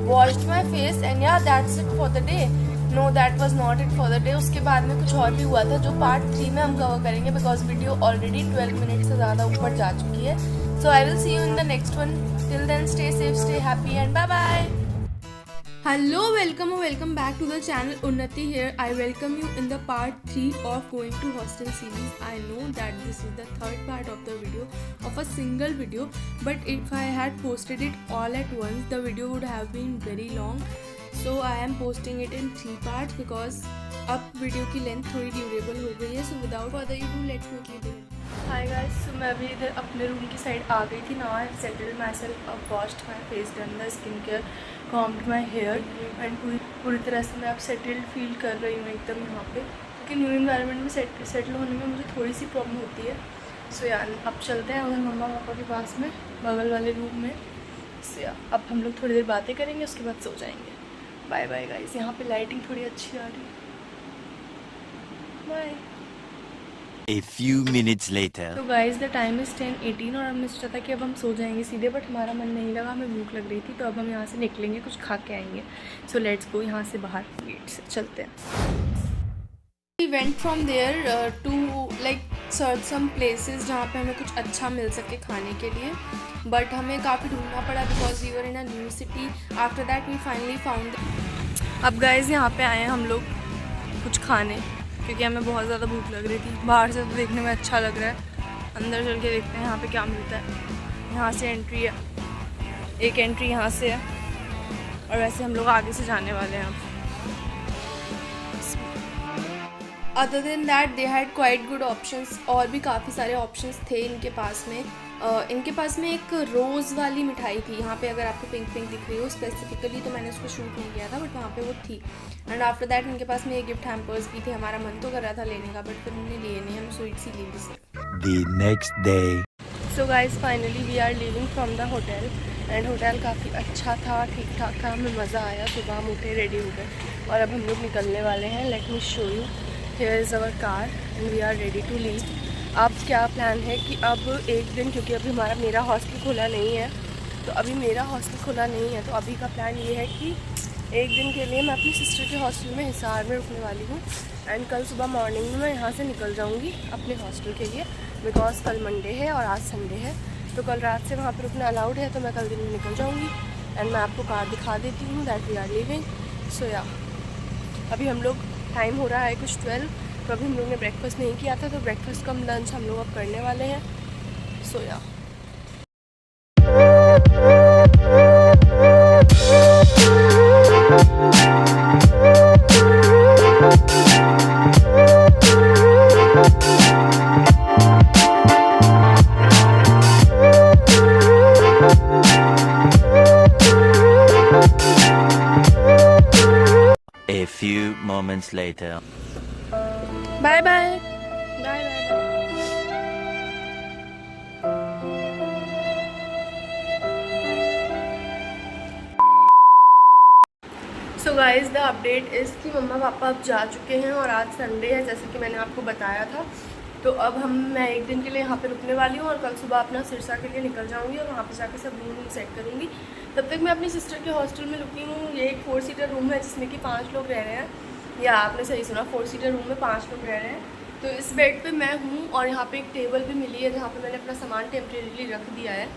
Washed my face and yeah that's it for the day. No, that was not it for the day. उसके बाद में कुछ और भी हुआ था जो पार्ट 3 में हम कवर करेंगे, बिकॉज वीडियो ऑलरेडी 12 मिनट से ज़्यादा ऊपर जा चुकी है। So I will see you in the next one. Till then stay safe, stay happy and bye bye. Hello, welcome or welcome back to the channel. Unnati here. I welcome you in the part 3 of going to hostel series. I know that this is the third part of the video, of a single video, but if I had posted it all at once, the video would have been very long. So I am posting it in 3 parts because अब video की length थोड़ी durable हो गई है. So without further ado, let's quickly begin. Hi guys, so मैं अभी इधर अपने रूम की साइड आ गई थी. Now I have settled myself up, washed my face, done the skin care, combed my hair and पूरी तरह से मैं अब सेटल्ड फील कर रही हूँ एकदम यहाँ पे, क्योंकि न्यू इन्वायरमेंट में सेटल होने में मुझे थोड़ी सी प्रॉब्लम होती है. सो यार अब चलते हैं उधर मम्मा पापा के पास में, बगल वाले रूम में. सो यार अब हम लोग थोड़ी देर बातें करेंगे, उसके बाद सो जाएंगे. Bye bye guys. यहाँ पे लाइटिंग थोड़ी अच्छी आ रही है. Bye. A few minutes later. तो गाइस द टाइम इज़ 10:18 और हमने सोचा था कि अब हम सो जाएंगे सीधे, बट हमारा मन नहीं लगा, हमें भूख लग रही थी. तो अब हम यहाँ से निकलेंगे, कुछ खा के आएंगे. So let's go. यहाँ से बाहर गेट से चलते हैं. We went from there to like search some places जहाँ पे हमें कुछ अच्छा मिल सके खाने के लिए, बट हमें काफ़ी ढूंढना पड़ा because we were in a new city. After that we finally found. अब गाइस यहाँ पे आए हैं हम लोग कुछ खाने, क्योंकि हमें बहुत ज़्यादा भूख लग रही थी. बाहर से तो देखने में अच्छा लग रहा है, अंदर चल के देखते हैं यहाँ पे क्या मिलता है. यहाँ से एंट्री है, एक एंट्री यहाँ से है, और वैसे हम लोग आगे से जाने वाले हैं अब. Other than that they had quite good options. और भी काफ़ी सारे ऑप्शंस थे इनके पास में. इनके पास में एक रोज़ वाली मिठाई थी यहाँ पे, अगर आपको पिंक पिंक दिख रही हो स्पेसिफिकली, तो मैंने उसको शूट नहीं किया था, बट वहाँ पे वो थी. एंड आफ्टर दैट इनके पास में एक गिफ्ट हैम्पर्स भी थे. हमारा मन तो कर रहा था लेने का, बट फिर हमने लिए नहीं, हम स्वीट सी ली से. The next day. So guys finally we are leaving from the hotel, and hotel काफ़ी अच्छा था, ठीक ठाक था, हमें मज़ा आया. सुबह हम उठे, रेडी हो गए, और अब हम लोग निकलने वाले हैं. Let me show you. Here is our car and we are ready to leave. अब क्या प्लान है कि अब एक दिन, क्योंकि अभी मेरा हॉस्टल खुला नहीं है, तो अभी मेरा हॉस्टल खुला नहीं है, तो अभी का प्लान ये है कि एक दिन के लिए मैं अपनी सिस्टर के हॉस्टल में हिसार में रुकने वाली हूँ. एंड कल सुबह मॉर्निंग में मैं यहाँ से निकल जाऊँगी अपने हॉस्टल के लिए, बिकॉज कल मंडे है और आज संडे है, तो कल रात से वहाँ पर रुकना अलाउड है, तो मैं कल दिन में निकल जाऊँगी. एंड मैं आपको कार दिखा देती हूँ दैट वी आर लिविंग. सो या अभी हम लोग, टाइम हो रहा है कुछ 12, तो अभी हम लोग ने ब्रेकफास्ट नहीं किया था, तो ब्रेकफास्ट कम लंच हम लोग अब करने वाले हैं. सो या A few moments later. Bye bye bye bye. So guys the update is कि मम्मा पापा अब जा चुके हैं, और आज संडे है जैसे कि मैंने आपको बताया था. तो अब मैं एक दिन के लिए यहाँ पे रुकने वाली हूँ, और कल सुबह अपना सिरसा के लिए निकल जाऊँगी, और वहाँ पे जाकर सब रूम सेट करूँगी. तब तक मैं अपनी सिस्टर के हॉस्टल में रुकी हूँ. ये एक 4 सीटर रूम है जिसमें कि 5 लोग रह रहे हैं. या आपने सही सुना, 4 सीटर रूम में 5 लोग रह रहे हैं. तो इस बेड पे मैं हूँ, और यहाँ पे एक टेबल भी मिली है जहाँ पे मैंने अपना सामान टेम्परेरीली रख दिया है.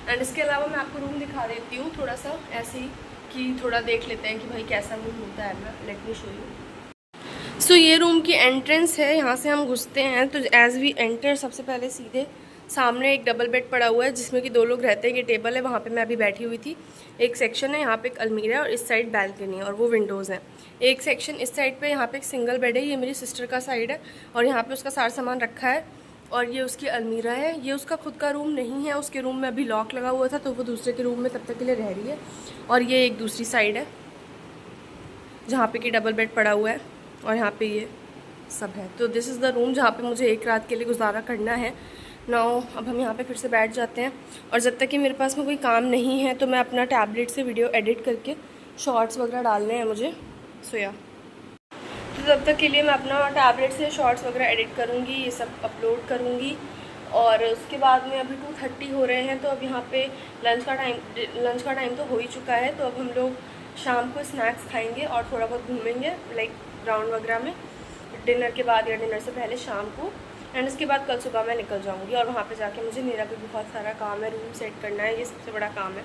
एंड इसके अलावा मैं आपको रूम दिखा देती हूँ थोड़ा सा ऐसे ही, कि थोड़ा देख लेते हैं कि भाई कैसा रूम होता है. मैं लेट मी शो यू. सो ये रूम की एंट्रेंस है, यहाँ से हम घुसते हैं. तो एज़ वी एंटर, सबसे पहले सीधे सामने एक डबल बेड पड़ा हुआ है जिसमें कि 2 लोग रहते हैं. ये टेबल है, वहाँ पे मैं अभी बैठी हुई थी. एक सेक्शन है, यहाँ पे एक अलमीरा है, और इस साइड बैल्कनी है, और वो विंडोज़ हैं. एक सेक्शन इस साइड पे, यहाँ पे एक सिंगल बेड है, ये मेरी सिस्टर का साइड है, और यहाँ पे उसका सारा सामान रखा है. और ये उसकी अलमीरा है. ये उसका खुद का रूम नहीं है, उसके रूम में अभी लॉक लगा हुआ था, तो वो दूसरे के रूम में तब तक के लिए रह रही है. और ये एक दूसरी साइड है जहाँ पे कि डबल बेड पड़ा हुआ है, और यहाँ पे ये सब है. तो दिस इज़ द रूम जहाँ पे मुझे एक रात के लिए गुजारा करना है. नाउ अब हम यहाँ पे फिर से बैठ जाते हैं, और जब तक कि मेरे पास में कोई काम नहीं है, तो मैं अपना टैबलेट से वीडियो एडिट करके शॉर्ट्स वगैरह डालने हैं मुझे. सो या तो तब तक के लिए मैं अपना टैबलेट से शॉर्ट्स वगैरह एडिट करूँगी, ये सब अपलोड करूँगी. और उसके बाद में अभी 2:30 हो रहे हैं, तो अब यहाँ पे लंच का टाइम तो हो ही चुका है. तो अब हम लोग शाम को स्नैक्स खाएंगे और थोड़ा बहुत घूमेंगे लाइक ग्राउंड वगैरह में डिनर के बाद या डिनर से पहले शाम को। एंड उसके बाद कल सुबह मैं निकल जाऊंगी और वहाँ पे जाके मुझे मेरा भी बहुत सारा काम है, रूम सेट करना है, ये सबसे बड़ा काम है।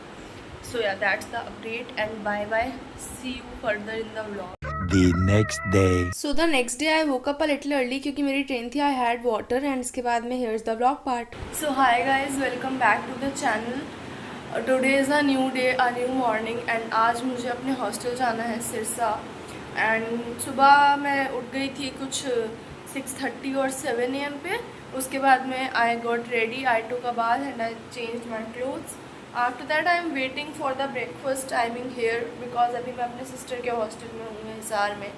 So yeah that's the update and bye bye, see you further in the vlog. The next day. So the next day I woke up a little early क्योंकि मेरी ट्रेन थी। आई हैड वाटर एंड इसके बाद में here's the vlog part. So hi guys, welcome back to the channel. Today is a new day, a new morning and आज मुझे अपने hostel जाना है सिरसा। एंड सुबह मैं उठ गई थी कुछ 6:30 और 7 AM पे। उसके बाद में I got ready, I took a bath and I change my clothes. After that I am waiting for the breakfast timing here because अभी मैं अपने सिस्टर के हॉस्टल में हूँ हिसार में।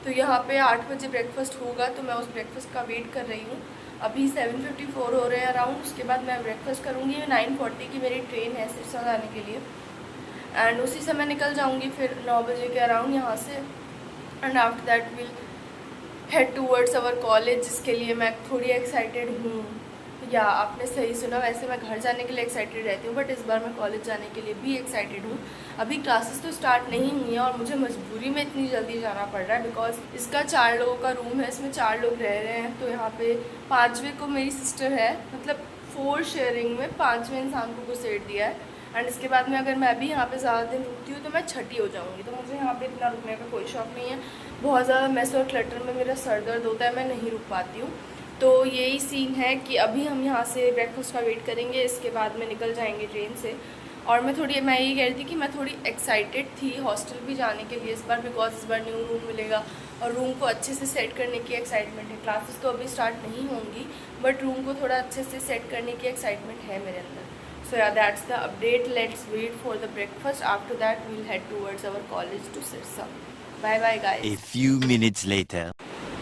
तो यहाँ पे 8 बजे ब्रेकफास्ट होगा, तो मैं उस ब्रेकफास्ट का वेट कर रही हूँ। अभी 7:54 हो रहे हैं अराउंड। उसके बाद मैं ब्रेकफास्ट करूँगी। 9:40 की मेरी ट्रेन है सिरसा जाने के लिए एंड उसी समय निकल जाऊँगी फिर 9 बजे के अराउंड यहाँ से। And after that will head towards our college, जिसके लिए मैं थोड़ी एक्साइटेड हूँ। या आपने सही सुना, वैसे मैं घर जाने के लिए एक्साइटेड रहती हूँ बट इस बार मैं कॉलेज जाने के लिए भी एक्साइटेड हूँ। अभी क्लासेस तो स्टार्ट नहीं हुई हैं और मुझे मजबूरी में इतनी जल्दी जाना पड़ रहा है बिकॉज इसका 4 लोगों का रूम है, इसमें 4 लोग रह रहे हैं। तो यहाँ पे 5वें को मेरी सिस्टर है, मतलब 4 शेयरिंग में 5वें इंसान को घुसेड़ दिया है। एंड इसके बाद में अगर मैं भी यहाँ पे ज़्यादा दिन रुकती हूँ तो मैं छठी हो जाऊँगी। तो मुझे यहाँ पे इतना रुकने का कोई शौक नहीं है। बहुत ज़्यादा मेस और क्लटर में मेरा सर दर्द होता है, मैं नहीं रुक पाती हूँ। तो यही सीन है कि अभी हम यहाँ से ब्रेकफास्ट का वेट करेंगे, इसके बाद में निकल जाएंगे ट्रेन से। और मैं यही कह रही थी कि मैं थोड़ी एक्साइटेड थी हॉस्टल भी जाने के लिए इस बार बिकॉज इस बार न्यू रूम मिलेगा और रूम को अच्छे से सेट करने की एक्साइटमेंट है। क्लासेस तो अभी स्टार्ट नहीं होंगी बट रूम को थोड़ा अच्छे से सेट करने की एक्साइटमेंट है मेरे अंदर। So yeah that's the update, let's wait for the breakfast. After that we'll head towards our college to Sirsa. Bye bye guys. A few minutes later.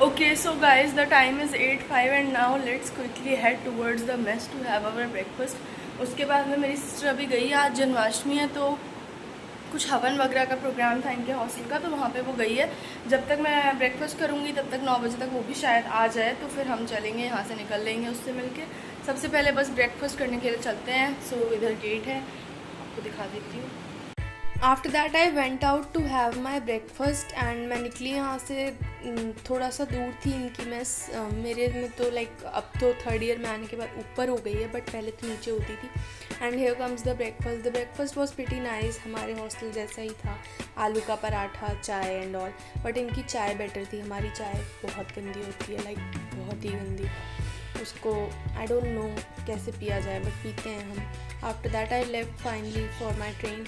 Okay, so guys, the time is 8:05 and now let's quickly head towards the mess to have our breakfast. उसके बाद में मेरी sister अभी गई, आज जन्माष्टमी है तो कुछ हवन वगैरह का प्रोग्राम था इनके हॉस्टल का, तो वहाँ पे वो गई है। जब तक मैं ब्रेकफास्ट करूँगी तब तक 9 बजे तक वो भी शायद आ जाए, तो फिर हम चलेंगे यहाँ से, निकल लेंगे उससे मिलके। सबसे पहले बस ब्रेकफास्ट करने के लिए चलते हैं। सो इधर गेट है, आपको दिखा देती हूँ। After that I went out to have my breakfast and मैं निकली यहाँ से। थोड़ा सा दूर थी इनकी मेस, मेरे में तो लाइक अब तो 3rd ईयर में आने के बाद ऊपर हो गई है बट पहले तो नीचे होती थी। And here comes the breakfast. The breakfast was pretty nice, हमारे हॉस्टल जैसा ही था, आलू का पराठा, चाय एंड ऑल। बट इनकी चाय बेटर थी, हमारी चाय बहुत गंदी होती है, लाइक बहुत ही गंदी। उसको आई डोंट नो कैसे पिया जाए बट पीते हैं हम। After that I left finally for my train.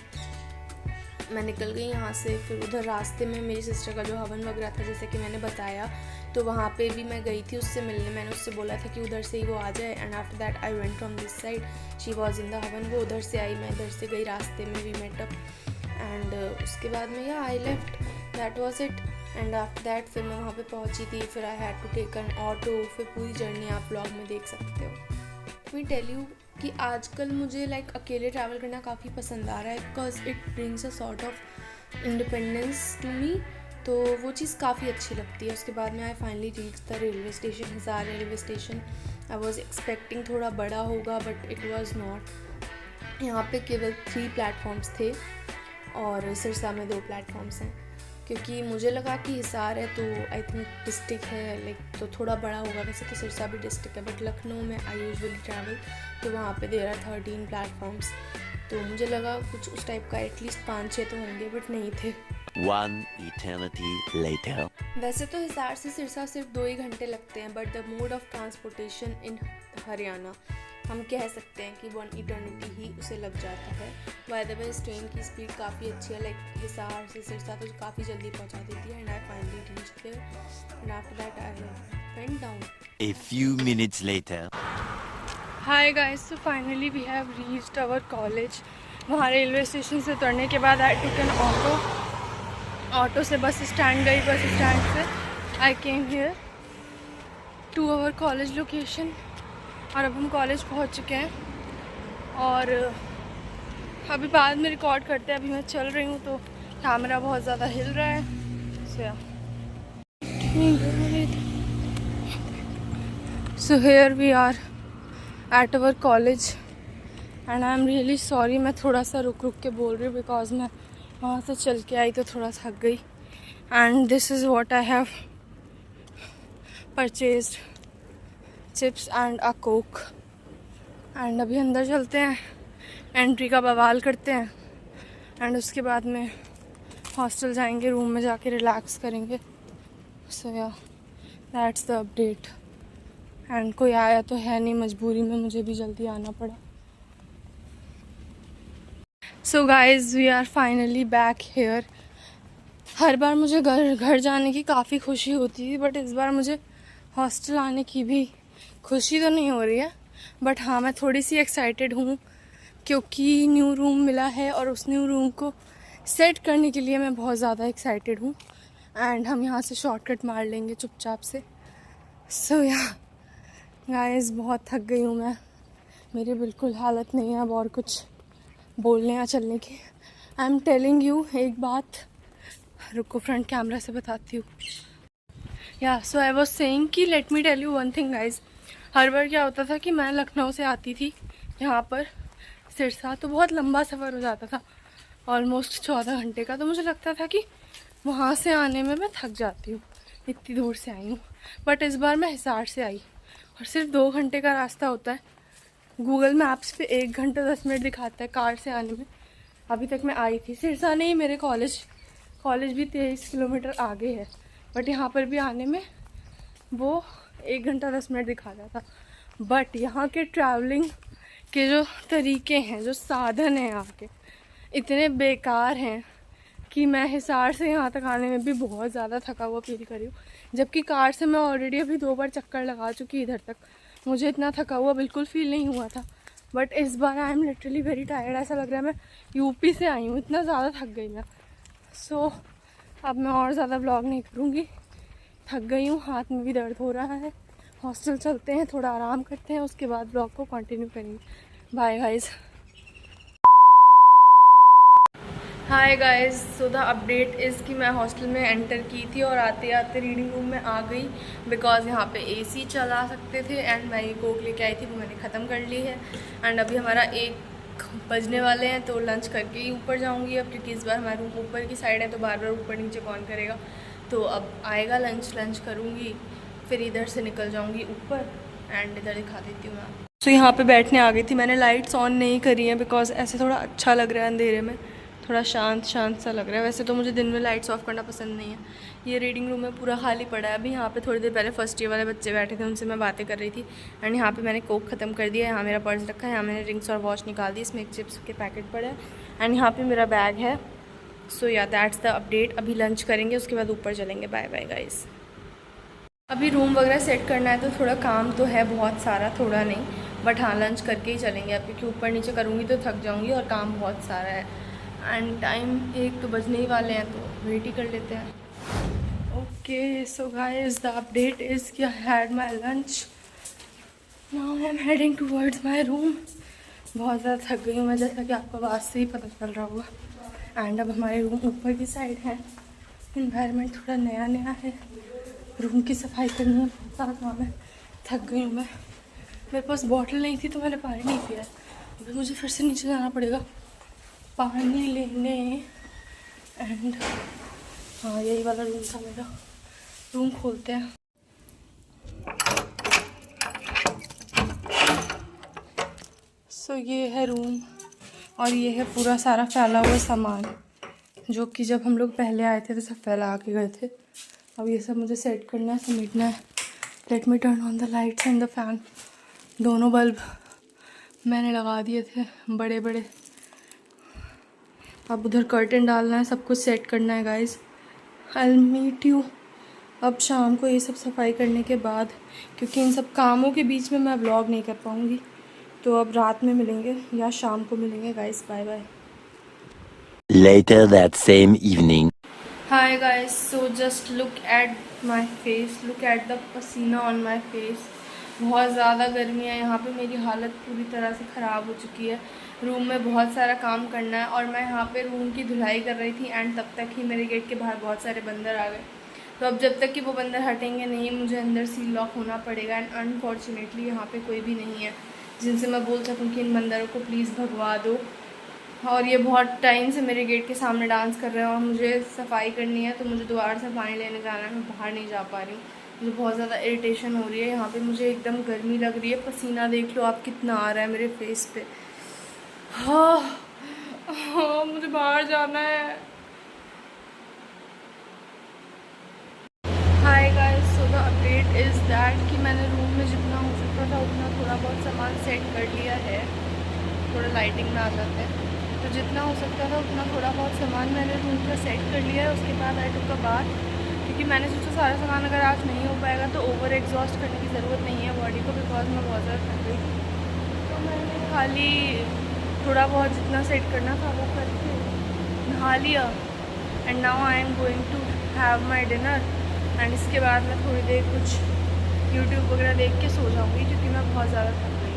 मैं निकल गई यहाँ से। फिर उधर रास्ते में मेरी सिस्टर का जो हवन वगैरह था जैसे कि मैंने बताया, तो वहाँ पे भी मैं गई थी उससे मिलने। मैंने उससे बोला था कि उधर से ही वो आ जाए। And after that I went from this side, she was in the हवन। वो उधर से आई, मैं इधर से गई, रास्ते में वी मेट अप। एंड उसके बाद में yeah I left, that was it. And after that फिर मैं वहाँ पे पहुँची थी, फिर I had to take an auto. फिर पूरी जर्नी आप व्लॉग में देख सकते हो। मैं टेल यू कि आजकल मुझे लाइक अकेले ट्रैवल करना काफ़ी पसंद आ रहा है because it brings a sort of independence to me, तो वो चीज़ काफ़ी अच्छी लगती है। उसके बाद में I finally reach the railway station, Hisar railway station. I was expecting थोड़ा बड़ा होगा बट इट वॉज नॉट। यहाँ पे केवल 3 प्लेटफॉर्म्स थे और सिरसा में 2 प्लेटफॉर्म्स हैं, क्योंकि मुझे लगा कि हिसार है तो आई थिंक डिस्ट्रिक्ट है लाइक तो थोड़ा बड़ा होगा। वैसे तो सिरसा भी डिस्ट्रिक्ट है बट लखनऊ में आई यूजुअली ट्रैवल, तो वहाँ पे दे रहा 13 प्लेटफॉर्म्स। तो मुझे लगा कुछ उस टाइप का एटलीस्ट 5-6 तो होंगे बट नहीं थे। 1 eternity later. वैसे तो हिसार से सिरसा सिर्फ 2 ही घंटे लगते हैं but the mode of transportation इन हरियाणा हम कह सकते हैं कि 1 इटर्निटी ही उसे लग जाता है। बाय द वे इस ट्रेन की स्पीड काफ़ी अच्छी है, लाइक हिसार से सिरसा तो काफ़ी जल्दी पहुंचा देती है। And I finally reached there and after that I went down. A few minutes later. Hi guys, so finally we have reached our college. वहाँ रेलवे स्टेशन से उतरने के बाद आई टुक एन ऑटो से बस स्टैंड गई। Bus stand से I came here to our college location और अब हम कॉलेज पहुँच चुके हैं। और अभी बाद में रिकॉर्ड करते हैं, अभी मैं चल रही हूँ तो कैमरा बहुत ज़्यादा हिल रहा है। So here we are at our college and I am really sorry, मैं थोड़ा सा रुक रुक के बोल रही हूँ बिकॉज मैं वहाँ से चल के आई तो थोड़ा थक गई। And this is what I have purchased, chips and a Coke. And अभी अंदर चलते हैं, एंट्री का बवाल करते हैं एंड उसके बाद में हॉस्टल जाएंगे, रूम में जाके रिलैक्स करेंगे। सो yeah that's the update. And कोई आया तो है नहीं, मजबूरी में मुझे भी जल्दी आना पड़ा। So guys we are finally back here. हर बार मुझे घर जाने की काफ़ी खुशी होती थी, बट इस बार मुझे हॉस्टल आने की भी खुशी तो नहीं हो रही है, बट हाँ मैं थोड़ी सी एक्साइटेड हूँ क्योंकि न्यू रूम मिला है और उस न्यू रूम को सेट करने के लिए मैं बहुत ज़्यादा एक्साइटेड हूँ। एंड हम यहाँ से शॉर्टकट मार लेंगे चुपचाप से। सो या गाइस बहुत थक गई हूँ मैं, मेरी बिल्कुल हालत नहीं है अब और कुछ बोलने या चलने की। आई एम टेलिंग यू एक बात, रुको फ्रंट कैमरा से बताती हूँ। या सो आई वॉज सेइंग कि let me tell you one thing guys. हर बार क्या होता था कि मैं लखनऊ से आती थी यहाँ पर सिरसा, तो बहुत लंबा सफ़र हो जाता था, ऑलमोस्ट 14 घंटे का। तो मुझे लगता था कि वहाँ से आने में मैं थक जाती हूँ, इतनी दूर से आई हूँ। बट इस बार मैं हिसार से आई और सिर्फ 2 घंटे का रास्ता होता है। गूगल मैप्स पे 1 घंटा 10 मिनट दिखाता है कार से आने में। अभी तक मैं आई थी सिरसा नहीं, मेरे कॉलेज भी 23 किलोमीटर आगे है, बट यहाँ पर भी आने में वो 1 घंटा 10 मिनट दिखाता था। बट यहाँ के ट्रैवलिंग के जो तरीके हैं, जो साधन हैं यहाँ के, इतने बेकार हैं कि मैं हिसार से यहाँ तक आने में भी बहुत ज़्यादा थका हुआ फील कर रही हूँ। जबकि कार से मैं ऑलरेडी अभी 2 बार चक्कर लगा चुकी इधर तक, मुझे इतना थका हुआ बिल्कुल फील नहीं हुआ था। बट इस बार I am literally very tired, ऐसा लग रहा है मैं यूपी से आई हूँ, इतना ज़्यादा थक गई मैं। सो अब मैं और ज़्यादा व्लॉग नहीं करूँगी, थक गई हूँ, हाथ में भी दर्द हो रहा है। हॉस्टल चलते हैं, थोड़ा आराम करते हैं, उसके बाद व्लॉग को कंटिन्यू करेंगे। Bye guys. Hi guys, so the update is कि मैं हॉस्टल में एंटर की थी और आते आते रीडिंग रूम में आ गई, बिकॉज़ यहाँ पे एसी चला सकते थे। एंड मैं ये कोक लेके आई थी, वो मैंने ख़त्म कर ली है। एंड अभी हमारा 1 बजने वाले हैं, तो लंच करके ही ऊपर जाऊँगी अब, क्योंकि इस बार हमारा रूम ऊपर की साइड है, तो बार बार ऊपर नीचे कौन करेगा। तो अब आएगा लंच करूँगी, फिर इधर से निकल जाऊँगी ऊपर। एंड इधर दिखा देती हूँ मैं। तो यहाँ पे बैठने आ गई थी, मैंने लाइट्स ऑन नहीं करी हैं बिकॉज ऐसे थोड़ा अच्छा लग रहा है अंधेरे में, थोड़ा शांत सा लग रहा है। वैसे तो मुझे दिन में लाइट्स ऑफ करना पसंद नहीं है। ये रीडिंग रूम में पूरा खाली पड़ा है। अभी यहाँ पे थोड़ी देर पहले फर्स्ट ईयर वाले बच्चे बैठे थे, उनसे मैं बातें कर रही थी। एंड यहाँ पे मैंने कोक ख़त्म कर दिया है, यहाँ मेरा पर्स रखा है, यहाँ मैंने रिंग्स और वॉच निकाल दी, इसमें एक चिप्स के पैकेट पड़े हैं। एंड यहाँ पर मेरा बैग है। So yeah that's the update. अभी लंच करेंगे, उसके बाद ऊपर चलेंगे। Bye bye guys. अभी रूम वगैरह सेट करना है, तो थोड़ा काम तो है बहुत सारा, थोड़ा नहीं, बट हाँ लंच करके ही चलेंगे अब, क्योंकि ऊपर नीचे करूँगी तो थक जाऊँगी और काम बहुत सारा है। एंड टाइम 1 तो बजने ही वाले हैं, तो वेट ही कर लेते हैं। Okay so guys, the update is कि I had my lunch, now I am heading towards my room. बहुत ज़्यादा थक गई हूँ मैं, जैसा कि आपको आवाज़ से ही पता चल रहा होगा। एंड अब हमारे रूम ऊपर की साइड है। इन्वायरमेंट थोड़ा नया है, रूम की सफाई करनी है, बहुत सारा काम है। थक गई हूँ मैं, मेरे पास बॉटल नहीं थी तो मैंने पानी नहीं पिया। अभी मुझे फिर से नीचे जाना पड़ेगा पानी लेने। एंड हाँ यही वाला रूम था मेरा। रूम खोलते हैं। सो ये है रूम और ये है पूरा सारा फैला हुआ सामान, जो कि जब हम लोग पहले आए थे तो सब फैला के गए थे। अब ये सब मुझे सेट करना है, समेटना है। Let me turn on the lights and the fan. दोनों बल्ब मैंने लगा दिए थे बड़े बड़े। अब उधर कर्टन डालना है, सब कुछ सेट करना है guys. I will meet you अब शाम को ये सब सफाई करने के बाद, क्योंकि इन सब कामों के बीच में मैं व्लॉग नहीं कर पाऊँगी। तो अब रात में मिलेंगे या शाम को मिलेंगे guys. Bye bye. Later that same evening. Hi guys, so just look at my face, look at the पसीना on my face। बहुत ज़्यादा गर्मी है यहाँ पे, मेरी हालत पूरी तरह से ख़राब हो चुकी है। रूम में बहुत सारा काम करना है और मैं यहाँ पे रूम की धुलाई कर रही थी। एंड तब तक ही मेरे गेट के बाहर बहुत सारे बंदर आ गए। तो अब जब तक कि वो बंदर हटेंगे नहीं, मुझे अंदर सील लॉक होना पड़ेगा। एंड अनफॉर्चुनेटली यहाँ पे कोई भी नहीं है जिनसे मैं बोल सकूँ कि इन बंदरों को प्लीज़ भगवा दो। और ये बहुत टाइम से मेरे गेट के सामने डांस कर रहे हैं और मुझे सफाई करनी है, तो मुझे दोबारा से पानी लेने जाना है। मैं बाहर नहीं जा पा रही हूँ, मुझे बहुत ज़्यादा इरिटेशन हो रही है यहाँ पे। मुझे एकदम गर्मी लग रही है, पसीना देख लो आप कितना आ रहा है मेरे फेस पे। हाँ हाँ, मुझे बाहर जाना है। हाय guys, so the update is that कि मैंने रूम में जितना हो सकता था उतना थोड़ा बहुत सामान सेट कर लिया है। थोड़ा लाइटिंग में आ जाते हैं, तो जितना हो सकता था उतना थोड़ा बहुत सामान मैंने रूम का सेट कर लिया है। उसके बाद आई टुक अ बाथ, क्योंकि मैंने सोचा सारा सामान अगर आज नहीं हो पाएगा तो ओवर एग्जॉस्ट करने की ज़रूरत नहीं है बॉडी को, बिकॉज मैं बहुत ज़्यादा थक गई थी। तो मैंने खाली थोड़ा बहुत जितना सेट करना था वो करके नहा लिया। And now I am going to have my dinner. And इसके बाद मैं थोड़ी देर कुछ यूट्यूब वगैरह देख के सो जाऊँगी, क्योंकि मैं बहुत ज़्यादा थक गई।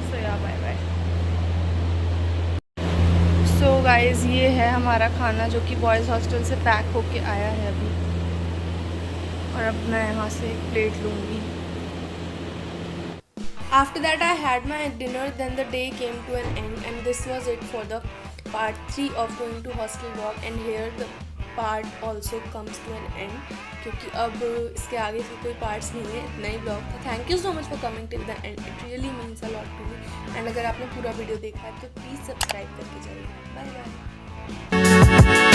सो या बाय बाय। सो गाइज़, ये है हमारा खाना जो कि बॉयज़ हॉस्टल से पैक होके आया है अभी, और अब मैं यहाँ से एक प्लेट लूँगी। After that I had my dinner, then the day came to an end, and this was it for the part 3 of going to hostel walk. And here the part also comes to an end, क्योंकि अब इसके आगे से कोई parts नहीं है, इतना ही ब्लॉग था। Thank you so much for coming till the end, it really means a lot to me. And अगर आपने पूरा वीडियो देखा है तो प्लीज़ सब्सक्राइब करके जाइए। Bye bye.